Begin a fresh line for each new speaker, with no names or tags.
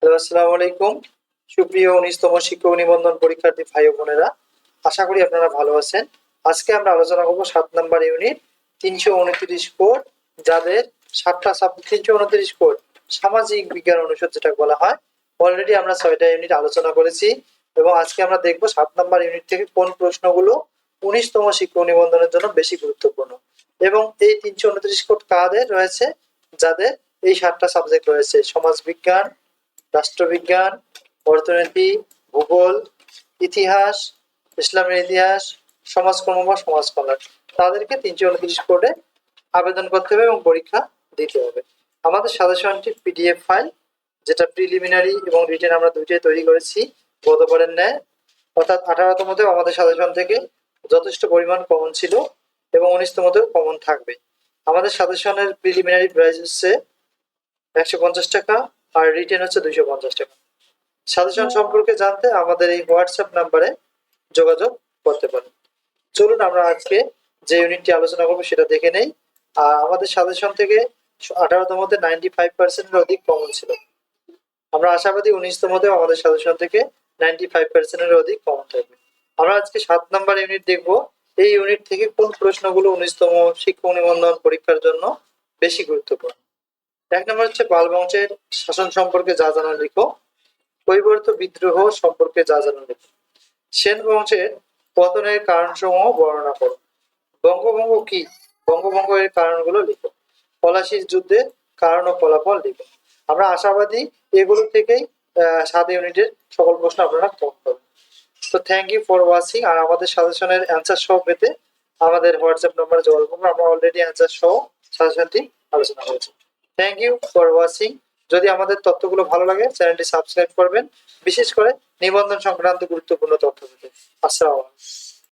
Hello, আসসালামু আলাইকুম। সুপ্রিয় ১৯তম শিক্ষক নিবন্ধন পরীক্ষার্থী ভাই ও বোনেরা, আশা করি আপনারা ভালো আছেন। আজকে আমরা আলোচনা করব ৭ নাম্বার ইউনিট ৩২৯ কোড, যাদের ৭টা সাবজেক্ট ৩২৯ কোড সামাজিক বিজ্ঞান অনুষদ যেটা বলা হয়। অলরেডি আমরা ৬টা ইউনিট আলোচনা করেছি এবং আজকে আমরা দেখব ৭ নাম্বার ইউনিট থেকে কোন প্রশ্নগুলো ১৯তম শিক্ষক নিবন্ধনের জন্য বেশি গুরুত্বপূর্ণ এবং এই ৩২৯ কোড কাদের রয়েছে, যাদের এই ৭টা সাবজেক্ট রয়েছে: সমাজবিজ্ঞান, রাষ্ট্রবিজ্ঞান, অর্থনীতি, ভূগোল, ইতিহাস, ইসলামের ইতিহাস, সমাজকর্ম বা সমাজ কল্যাণ। তাদেরকে ৩২৯ কোডে আবেদন করতে হবে এবং পরীক্ষা দিতে হবে। আমাদের সাজেশনটি পিডিএফ ফাইল, যেটা প্রিলিমিনারি এবং রিটেন আমরা দুইটাই তৈরি করেছি গতবারের ন্যায়, অর্থাৎ 18তমতেও আমাদের সাজেশন থেকে যথেষ্ট পরিমাণ কমন ছিল এবং 19তমতেও কমন থাকবে। আমাদের সাজেশনের প্রিলিমিনারি প্রাইস হচ্ছে ১৫০ টাকা আর রিটেন হচ্ছে ২৫০ টাকা। সাজেশন সম্পর্কে জানতে আমাদের এই হোয়াটসঅ্যাপ নাম্বারে যোগাযোগ করতে পারেন। চলুন আমরা আজকে যে ইউনিটটি আলোচনা করবো সেটা দেখে নেই। আমাদের সাজেশন থেকে 18তমতে 95% অধিক কমন ছিল। আমরা আশাবাদী 19তমতেও আমাদের সাজেশন থেকে 95% অধিক কমন থাকবে। আমরা আজকে 7 নাম্বার ইউনিট দেখব। এই ইউনিট থেকে কোন প্রশ্নগুলো 19তম শিক্ষক নিবন্ধন পরীক্ষার জন্য বেশি গুরুত্বপূর্ণ। ১ নম্বর হচ্ছে পাল বংশের শাসন সম্পর্কে যা জানা লিখো। কৈবর্ত বিদ্রোহ সম্পর্কে যা জানা লিখো। সেন বংশের পতনের কারণসমূহ বর্ণনা করো। বঙ্গভঙ্গ কি? বঙ্গভঙ্গ এর কারণগুলো লিখো। পলাশির যুদ্ধের কারণ ও ফলাফল লিখো। আমরা আশাবাদী এগুলো থেকেই ৭ ইউনিটের সকল প্রশ্ন আপনারা কম পাবেন। তো থ্যাংক ইউ ফর ওয়াচিং। আর আমাদের সাজেশনের অ্যান্সার সহ পেতে আমাদের হোয়াটসঅ্যাপ নম্বরে যোগাযোগ করুন। আমরা অলরেডি অ্যান্সার সহ সাজেশনটি আলোচনা করেছি। Thank you for watching. যদি আমাদের তথ্যগুলো ভালো লাগে চ্যানেলটি সাবস্ক্রাইব করবেন, বিশেষ করে নিবন্ধন সংক্রান্ত গুরুত্বপূর্ণ তথ্য পেতে। আসসালামু আলাইকুম।